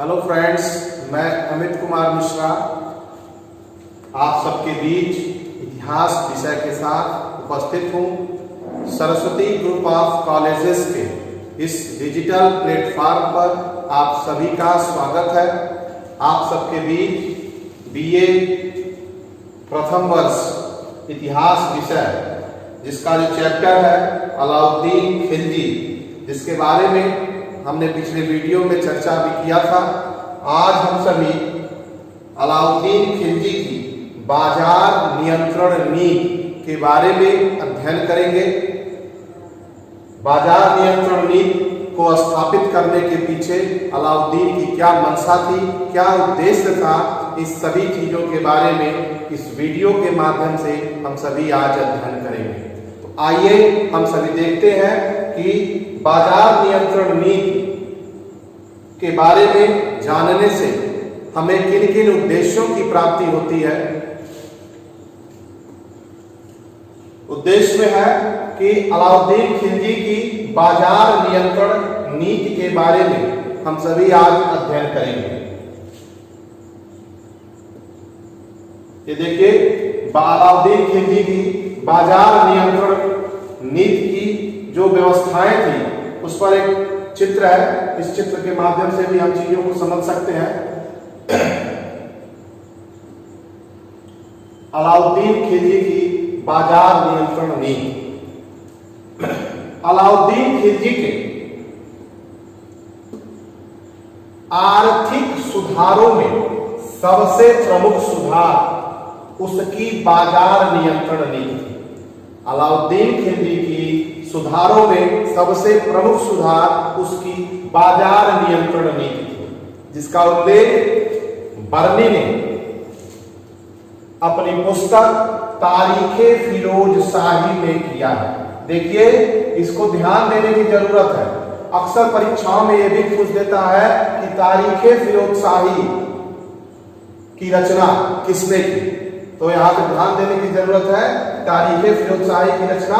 Hello friends, मैं अमित कुमार मिश्रा आप सबके बीच इतिहास विषय के साथ उपस्थित हूँ। सरस्वती ग्रुप ऑफ कॉलेजेस के इस डिजिटल प्लेटफॉर्म पर आप सभी का स्वागत है। आप सबके बीच बीए प्रथम वर्ष इतिहास विषय जिसका जो चैप्टर है अलाउद्दीन खिलजी, जिसके बारे में हमने पिछले वीडियो में चर्चा भी किया था। आज हम सभी अलाउद्दीन खिलजी की बाजार नियंत्रण नीति के बारे में अध्ययन करेंगे। बाजार नियंत्रण नीति को स्थापित करने के पीछे अलाउद्दीन की क्या मंशा थी, क्या उद्देश्य था, इस सभी चीजों के बारे में इस वीडियो के माध्यम से हम सभी आज अध्ययन करेंगे। तो आइए हम सभी देखते हैं कि बाजार नियंत्रण नीति के बारे में जानने से हमें किन किन उद्देश्यों की प्राप्ति होती है। उद्देश्य में है कि अलाउद्दीन खिलजी की बाजार नियंत्रण नीति के बारे में हम सभी आज अध्ययन करेंगे। ये देखिए, अलाउद्दीन खिलजी की बाजार नियंत्रण नीति की जो व्यवस्थाएं थी उस पर एक चित्र है। इस चित्र के माध्यम से भी हम चीजों को समझ सकते हैं। अलाउद्दीन खिलजी की बाजार नियंत्रण नीति। अलाउद्दीन खिलजी के आर्थिक सुधारों में सबसे प्रमुख सुधार उसकी बाजार नियंत्रण नीति थी। अलाउद्दीन खिलजी की सुधारों में सबसे प्रमुख सुधार उसकी बाजार नियंत्रण नीति थी, जिसका उल्लेख बर्नी ने अपनी पुस्तक तारीखे फिरोज शाही में किया है। देखिए, इसको ध्यान देने की जरूरत है। अक्सर परीक्षाओं में यह भी पूछ देता है कि तारीखे फिरोज शाही की रचना किसने की, तो यहां पे ध्यान देने की जरूरत है। तारीखे फिरोज शाही की रचना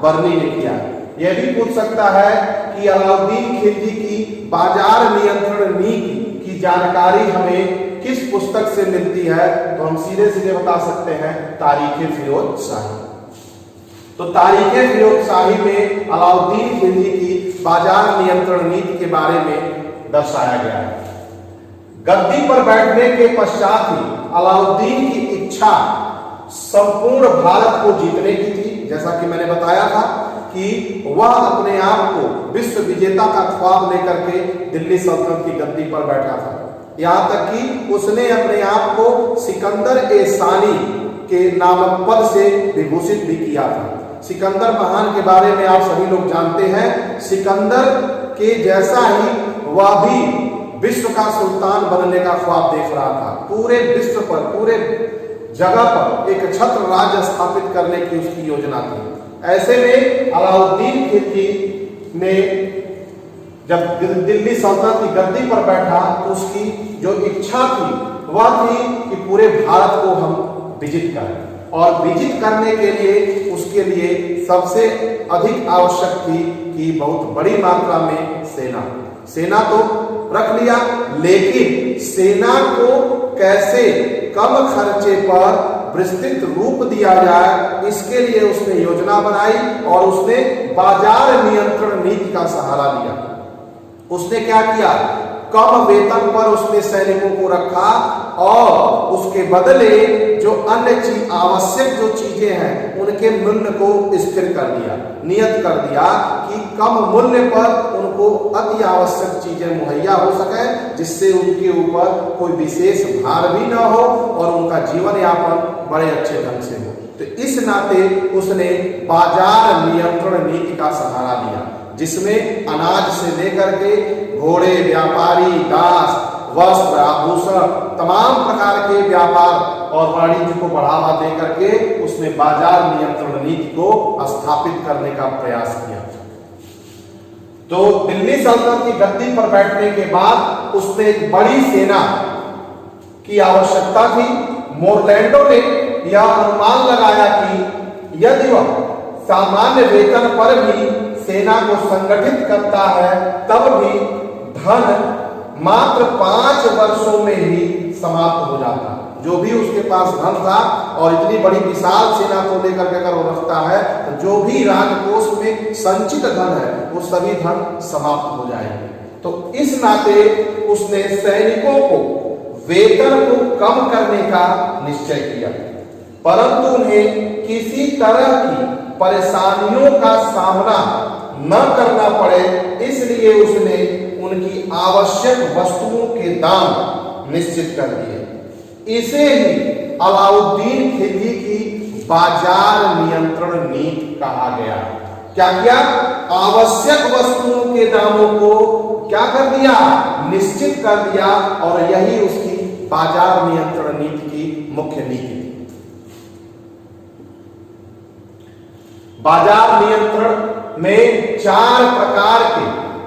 बर्नी ने किया। यह भी पूछ सकता है कि अलाउद्दीन खिलजी की बाजार नियंत्रण नीति की जानकारी हमें किस पुस्तक से मिलती है, तो हम सीधे सीधे बता सकते हैं तारीखे फिरोज शाही। तो तारीखे फिरोज शाही में अलाउद्दीन खिलजी की बाजार नियंत्रण नीति के बारे में दर्शाया गया है। गद्दी पर बैठने के पश्चात ही अलाउद्दीन की इच्छा संपूर्ण भारत को जीतने की थी। जैसा कि मैंने बताया था कि वह अपने आप को विश्व विजेता का ख्वाब लेकर के दिल्ली सल्तनत की गद्दी पर बैठा था। यहां तक कि उसने अपने आप को सिकंदर ए सानी के नामक पद से विभूषित भी किया था। सिकंदर महान के बारे में आप सभी लोग जानते हैं। सिकंदर के जैसा ही वह भी विश्व का सुल्तान बनने का ख्वाब देख रहा था। पूरे विश्व पर, पूरे जगह पर एक छत्र राज्य स्थापित करने की उसकी योजना थी। ऐसे में अलाउद्दीन खिलजी ने जब दिल्ली सल्तनत की गद्दी पर बैठा तो उसकी जो इच्छा थी वह थी कि पूरे भारत को हम विजित करें, और विजित करने के लिए उसके लिए सबसे अधिक आवश्यक थी कि बहुत बड़ी मात्रा में सेना तो रख लिया, लेकिन सेना को कैसे कम खर्चे पर विस्तृत रूप दिया जाए, इसके लिए उसने योजना बनाई और उसने बाजार नियंत्रण नीति का सहारा लिया। उसने क्या किया, कम वेतन पर उसने सैनिकों को रखा और उसके बदले जो अन्य आवश्यक जो चीजें हैं उनके मूल्य को स्थिर कर दिया, नियत कर दिया कि कम मूल्य पर उनको अति आवश्यक चीजें मुहैया हो सके, जिससे उनके ऊपर कोई विशेष भार भी ना हो और उनका जीवन यापन बड़े अच्छे ढंग से हो। तो इस नाते उसने बाजार नियंत्रण नीति का सहारा लिया, जिसमें अनाज से लेकर के घोड़े, व्यापारी, दास, वस्त्र, आभूषण, तमाम प्रकार के व्यापार और वाणिज्य को बढ़ावा देकर के उसने बाजार नियंत्रण नीति को स्थापित करने का प्रयास किया। तो दिल्ली सल्तनत की गद्दी पर बैठने के बाद उसने एक बड़ी सेना की आवश्यकता थी। मोरलैंडो ने यह अनुमान लगाया कि यदि वह सामान्य वेतन पर भी सेना को संगठित करता है, तब भी धन मात्र 5 वर्षों में ही समाप्त हो जाता। जो भी उसके पास धन था और इतनी बड़ी विशाल सेना को लेकर के अगर वो रखता है तो जो भी राजकोष में संचित धन है वो सभी धन समाप्त हो जाएंगे। तो इस नाते उसने सैनिकों को वेतन को कम करने का निश्चय किया, परंतु उन्हें किसी तरह की परेशानियों का सामना न करना पड़े, इसलिए उसने उनकी आवश्यक वस्तुओं के दाम निश्चित कर दिए। इसे ही अलाउद्दीन खिलजी की बाजार नियंत्रण नीति कहा गया। क्या किया? आवश्यक वस्तुओं के दामों को क्या कर दिया? निश्चित कर दिया, और यही उसकी बाजार नियंत्रण नीति की मुख्य नीति थी। बाजार नियंत्रण में 4 प्रकार के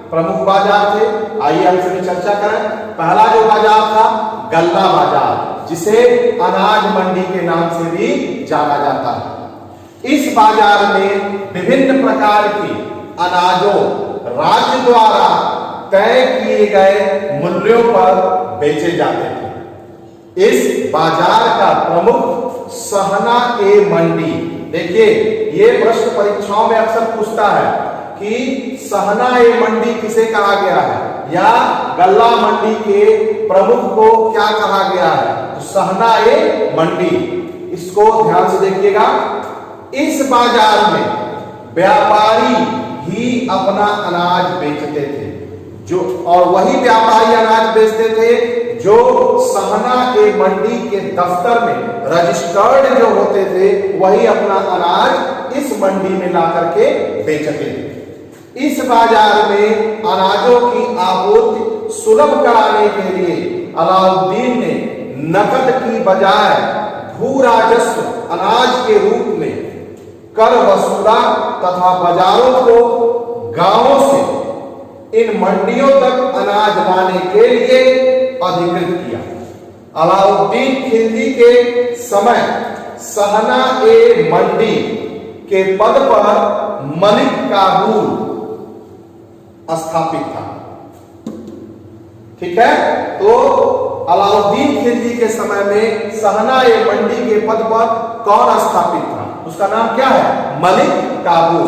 प्रमुख बाजार थे। आइए हम सभी चर्चा करें। पहला जो बाजार था गल्ला बाजार, जिसे अनाज मंडी के नाम से भी जाना जाता है। इस बाजार में विभिन्न प्रकार की अनाजों राज्य द्वारा तय किए गए मूल्यों पर बेचे जाते थे। इस बाजार का प्रमुख सहना ए मंडी। देखिए, ये प्रश्न परीक्षाओं में अक्सर पूछता है कि सहना ए मंडी किसे कहा गया है, या गल्ला मंडी के प्रमुख को क्या कहा गया है? तो सहना ए मंडी। इसको ध्यान से देखिएगा। इस बाजार में व्यापारी ही अपना अनाज बेचते थे, जो और वही व्यापारी अनाज बेचते थे जो सहना ए मंडी के दफ्तर में रजिस्टर्ड जो होते थे, वही अपना अनाज इस मंडी में ला करके बेचते थे। इस बाजार में अनाजों की आपूर्ति सुलभ कराने के लिए अलाउद्दीन ने नकद की बजाय भू राजस्व अनाज के रूप में कर वसूला तथा बाजारों को गांवों से इन मंडियों तक अनाज लाने के लिए अधिकृत किया। अलाउद्दीन खिलजी के समय सहना ए मंडी के पद पर मलिक काबूल स्थापित था। ठीक है, तो अलाउद्दीन खिलजी के समय में सहना ए मंडी के पद पर कौन स्थापित था? उसका नाम क्या है? मलिक काबूल।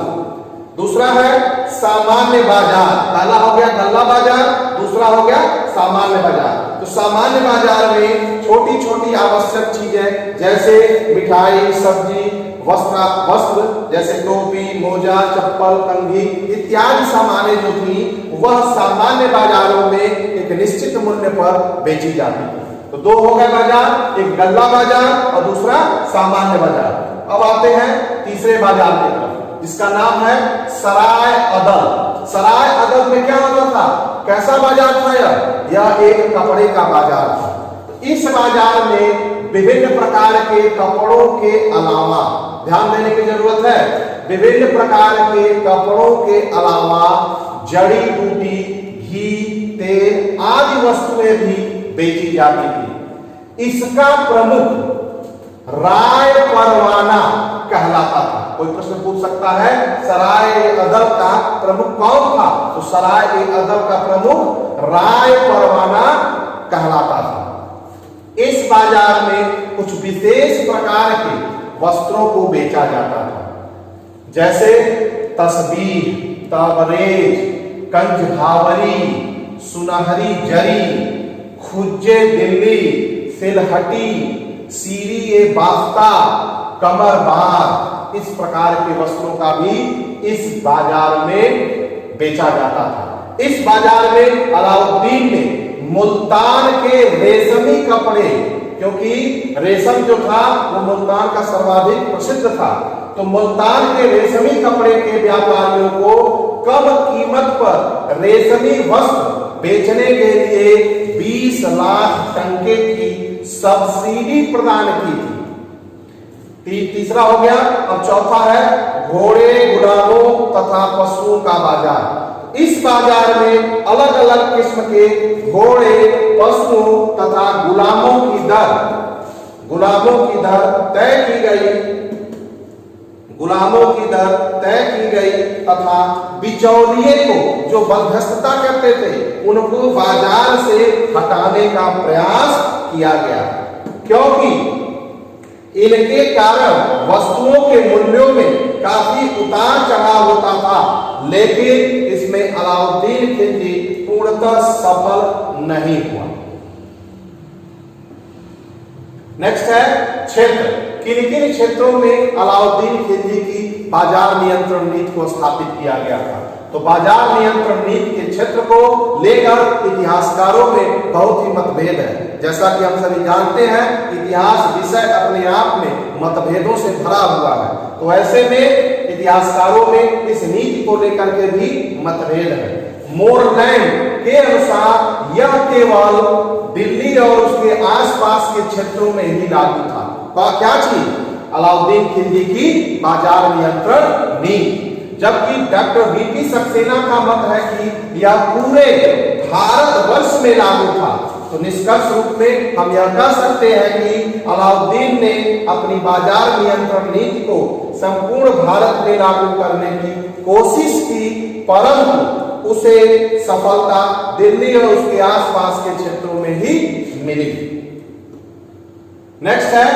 दूसरा है सामान्य बाजार। पहला हो गया गल्ला बाजार, दूसरा हो गया सामान्य बाजार। तो सामान्य बाजार में छोटी छोटी आवश्यक चीजें जैसे मिठाई, सब्जी, वस्त्र जैसे टोपी, मोजा, चप्पल, कंघी इत्यादि सामानें जो थी वह सामान्य बाजारों में एक निश्चित मूल्य पर बेची जाती थी। तो 2 हो गए बाजार, एक गल्ला बाजार और दूसरा सामान्य बाजार। अब आते हैं तीसरे बाजार की तरफ, जिसका नाम है सराय अदल। सराय अदल में क्या होता था? कैसा बाजार था यह एक कपड़े का बाजार था। इस बाजार में विभिन्न प्रकार के कपड़ों के अलावा, ध्यान देने की जरूरत है, विभिन्न प्रकार के कपड़ों के अलावा जड़ी बूटी, घी, तेल आदि वस्तुएं भी बेची जाती थी। इसका प्रमुख राय परवाना कहलाता था। कोई प्रश्न पूछ सकता है सराय अदल का प्रमुख कौन था? तो सराय अदल का प्रमुख राय परवाना कहलाता था। इस बाजार में कुछ विशेष प्रकार के वस्त्रों को बेचा जाता था, जैसे तस्बीह, तबरेज, कंजभावरी, सुनहरी जरी, खुज्जे दिल्ली, सिलहटी, सीरी ए बाफ्ता, कमरबार, इस प्रकार के वस्त्रों का भी इस बाजार में बेचा जाता था। इस बाजार में अलाउद्दीन ने मुल्तान के रेशमी कपड़े, क्योंकि रेशम जो था वो मुल्तान का सर्वाधिक प्रसिद्ध था, तो मुल्तान के रेशमी कपड़े के व्यापारियों को कम कीमत पर रेशमी वस्त्र बेचने के लिए 20 लाख टंके की सब्सिडी प्रदान की थी। तीसरा हो गया। अब चौथा है घोड़े, गुलामों तथा पशुओं का बाजार। इस बाजार में अलग अलग किस्म के घोड़े, पशुओं तथा गुलामों की दर तय की गई तथा बिचौलिए को, जो मध्यस्थता करते थे, उनको बाजार से हटाने का प्रयास किया गया, क्योंकि इनके कारण वस्तुओं के मूल्यों में काफी उतार चढ़ाव होता था। लेकिन इसमें अलाउद्दीन खिलजी पूर्णतः सफल नहीं हुआ। नेक्स्ट है क्षेत्र। किन किन क्षेत्रों में अलाउद्दीन खिलजी की बाजार नियंत्रण नीति को स्थापित किया गया था? तो बाजार नियंत्रण नीति के क्षेत्र को लेकर इतिहासकारों में बहुत ही मतभेद है। जैसा कि हम सभी जानते हैं, इतिहास विषय अपने आप में मतभेदों से भरा हुआ है। तो ऐसे में इतिहासकारों में इस नीति को लेकर के भी मतभेद है। मोरलैंड के अनुसार यह केवल दिल्ली और उसके आसपास के क्षेत्रों में ही लागू था। क्या चीज? अलाउद्दीन खिलजी की बाजार नियंत्रण नीति। जबकि डॉक्टर वीपी सक्सेना का मत है कि यह पूरे भारतवर्ष में लागू था। तो निष्कर्ष रूप में हम यह कह सकते हैं कि अलाउद्दीन ने अपनी बाजार नियंत्रण नीति को संपूर्ण भारत में लागू करने की कोशिश की, परंतु उसे सफलता दिल्ली और उसके आसपास के क्षेत्रों में ही मिली। नेक्स्ट है,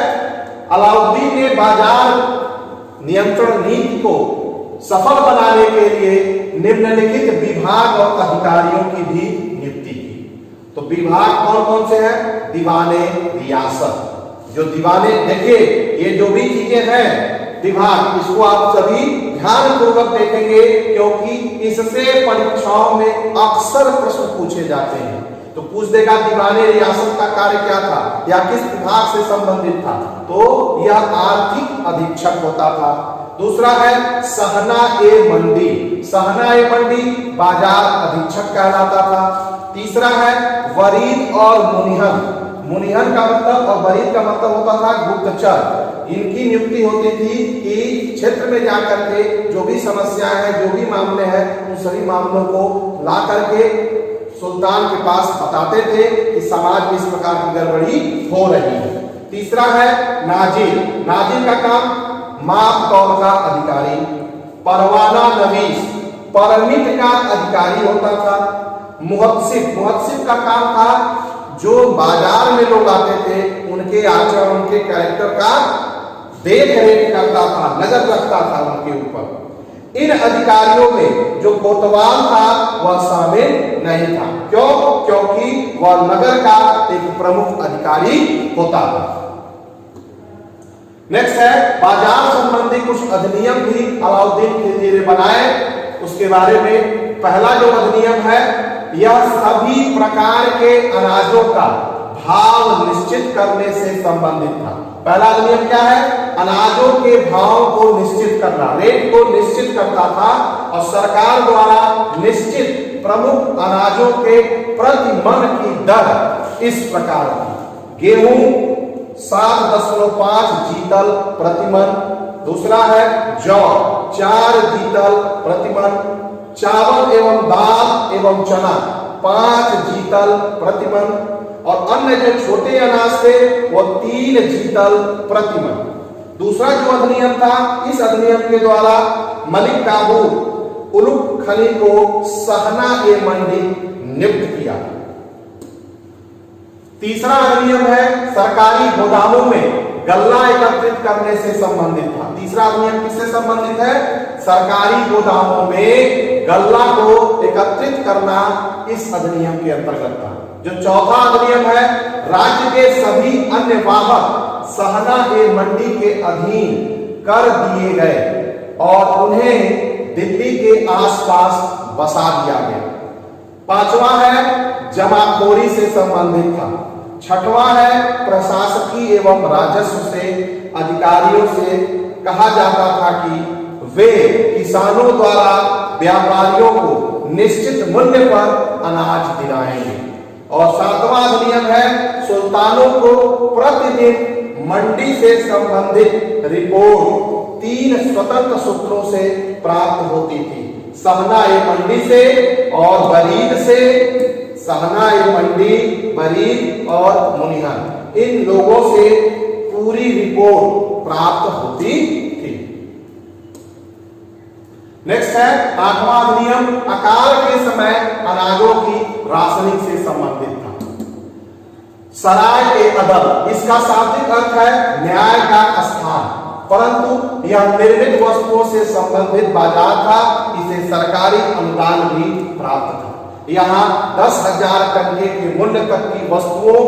अलाउद्दीन ने बाजार नियंत्रण नीति को सफल बनाने के लिए निम्नलिखित विभाग और अधिकारियों की भी नियुक्ति की। तो विभाग कौन कौन से हैं? दीवाने रियासत। जो दीवाने, देखिए ये जो भी चीजें हैं विभाग, इसको आप सभी ध्यान पूर्वक देखेंगे, क्योंकि इससे परीक्षाओं में अक्सर प्रश्न पूछे जाते हैं। तो पूछ देगा दीवाने रियासत का कार्य क्या था या किस विभाग से संबंधित था? तो यह आर्थिक अधीक्षक होता था। दूसरा है सहना ए मंडी। सहना ए मंडी बाजार अधीक्षक कहलाता था। तीसरा है वरीद और मुनिहन। मुनिहन का मतलब और वरीद का मतलब होता था गुप्तचर। इनकी नियुक्ति होती थी कि क्षेत्र में जाकर के जो भी समस्याएं हैं, जो भी मामले हैं, उन सभी मामलों को ला करके सुल्तान के पास बताते थे कि समाज में इस प्रकार की गड़बड़ी हो रही है। तीसरा है नाजिर। नाजिर का काम माप तौल का अधिकारी। परवाना नवीस परमिट का अधिकारी होता था। मुहत्सिब, मुहत्सिब का काम था जो बाजार में लोग आते थे उनके आचरण, उनके कैरेक्टर का देख रेख करता था, नजर रखता था उनके ऊपर। इन अधिकारियों में जो कोतवाल था वह शामिल नहीं था। क्यों? क्योंकि वह नगर का एक प्रमुख अधिकारी होता था। नेक्स्ट है बाजार संबंधी कुछ अधिनियम भी अलाउद्दीन खिलजी ने बनाए। उसके बारे में पहला जो अधिनियम है, यह सभी प्रकार के अनाजों का भाव निश्चित करने से संबंधित था। पहला अधिनियम क्या है? अनाजों के भाव को निश्चित करना, रेट को निश्चित करता था और सरकार द्वारा निश्चित प्रमुख अनाजों के प्रति मन की दर इस प्रकार थी। गेहूं 7.5 जीतल प्रतिमन। दूसरा है जौ 4 जीतल प्रतिमन। चावल एवं दाल एवं चना 5 जीतल प्रतिमन। और अन्य जो छोटे अनाज थे वो 3 जीतल प्रतिमन। दूसरा जो अधिनियम था, इस अधिनियम के द्वारा मलिक काबूल उलुग खली को सहना ए मंडी नियुक्त किया। तीसरा अधिनियम है सरकारी गोदामों में गल्ला एकत्रित करने से संबंधित था। तीसरा अधिनियम किससे संबंधित है? सरकारी गोदामों में गल्ला को एकत्रित करना इस अधिनियम के अंतर्गत था। जो चौथा अधिनियम है, राज्य के सभी अन्य वाहक सहना ए मंडी के अधीन कर दिए गए और उन्हें दिल्ली के आसपास बसा दिया गया। पांचवा है जमाखोरी से संबंधित था। छठवां है प्रशासकीय एवं राजस्व से अधिकारियों से कहा जाता था कि वे किसानों द्वारा व्यापारियों को निश्चित मूल्य पर अनाज दिलाएंगे। और सातवां अधिनियम है सुल्तानों को प्रतिदिन मंडी से संबंधित रिपोर्ट 3 स्वतंत्र सूत्रों से प्राप्त होती थी। सहना ए मंडी से और बरीद से। सहना ए मंडी, बरीद और मुनिहन, इन लोगों से पूरी रिपोर्ट प्राप्त होती थी। नेक्स्ट है 8वां अधिनियम, अकाल के समय अनाजों की राशनिंग से संबंधित था। सराय ए अदल, इसका शाब्दिक अर्थ है न्याय का स्थान, परंतु यह निर्मित वस्तुओं से संबंधित बाजार था। इसे सरकारी अनुदान भी प्राप्त था। यहाँ 10,000 टके के मूल्य तक की वस्तुओं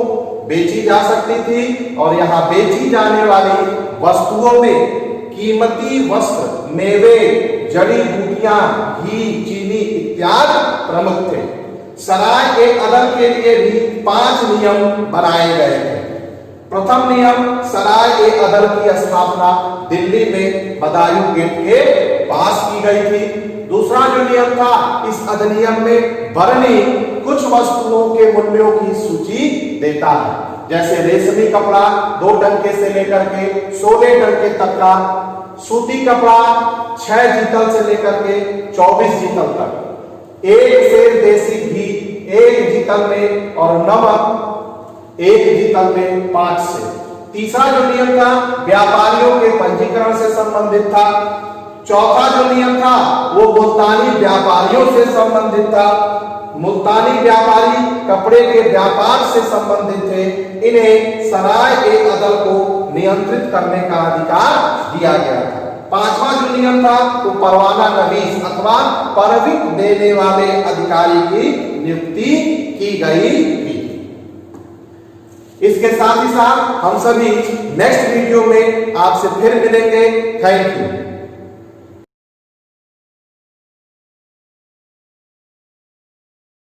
बेची जा सकती थी और यहाँ बेची जाने वाली वस्तुओं में कीमती वस्त्र, मेवे, जड़ी बूटियां, घी, चीनी इत्यादि प्रमुख थे। सराय ए अदल के लिए भी 5 नियम बनाए गए थे। प्रथम नियम, सराय ए अदल की स्थापना दिल्ली में बदायूं गेट के पास की गई थी। दूसरा जो नियम था, इस अधिनियम में वर्णी कुछ वस्तुओं के मूल्यों की सूची देता है, जैसे रेशमी कपड़ा 2 टंके से लेकर के 16 टंके तक का, सूती कपड़ा 6 जीतल से लेकर के 24 जीतल तक, 1 सेर देसी घी 1 जीतल में और नमक 1 जीतल में 5 से। तीसरा जो नियम था, व्यापारियों के पंजीकरण से संबंधित था। चौथा जो नियम था, वो मुल्तानी व्यापारियों से संबंधित था। मुल्तानी व्यापारी कपड़े के व्यापार से संबंधित थे। इन्हें सराय ए अदल को नियंत्रित करने का अधिकार दिया गया था। 5वां जो नियम था, वो परवाना नवीस अथवा परमिट देने वाले अधिकारी की नियुक्ति की गई थी। इसके साथ ही साथ हम सभी नेक्स्ट वीडियो में आपसे फिर मिलेंगे। Thank you.